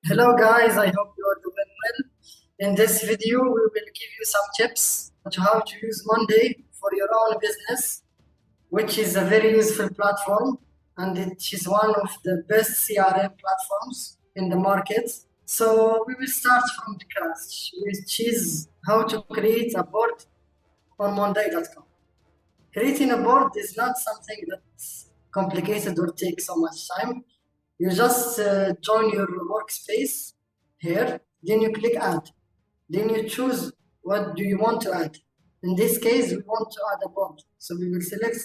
Hello guys, I hope you are doing well. In this video, we will give you some tips on how to use Monday for your own business, which is a very useful platform and it is one of the best CRM platforms in the market. So we will start from the scratch, which is how to create a board on Monday.com. Creating a board is not something that's complicated or takes so much time. You just join your workspace here, then you click add. Then you choose what do you want to add. In this case, we want to add a board. So we will select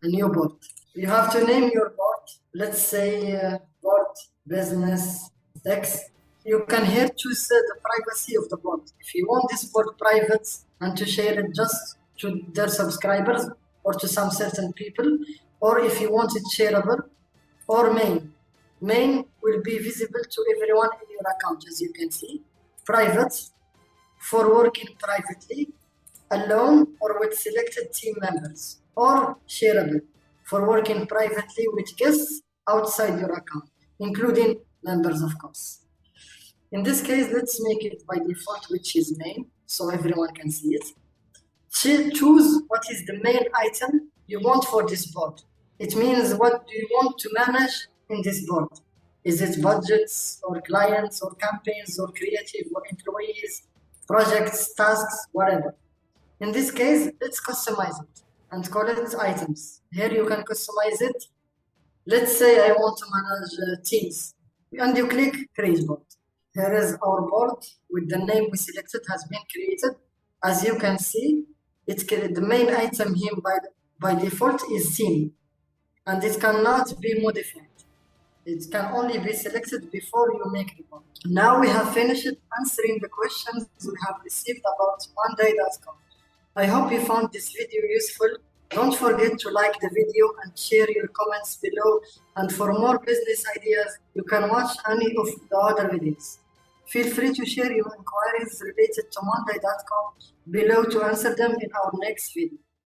a new board. You have to name your board. Let's say board business X. You can here choose the privacy of the board. If you want this board private and to share it just to their subscribers or to some certain people, or if you want it shareable, or main. Main will be visible to everyone in your account, as you can see. Private, for working privately, alone or with selected team members. Or shareable, for working privately with guests outside your account, including members, of course. In this case, let's make it by default, which is main, so everyone can see it. Choose what is the main item you want for this board. It means what do you want to manage in this board? Is it budgets or clients or campaigns or creative or employees, projects, tasks, whatever. In this case, let's customize it and call it items. Here you can customize it. Let's say I want to manage teams and you click create board. Here is our board with the name we selected has been created. As you can see, the main item here by default is theme and it cannot be modified. It can only be selected before you make the board. Now we have finished answering the questions we have received about Monday.com. I hope you found this video useful. Don't forget to like the video and share your comments below. And for more business ideas, you can watch any of the other videos. Feel free to share your inquiries related to Monday.com below to answer them in our next video.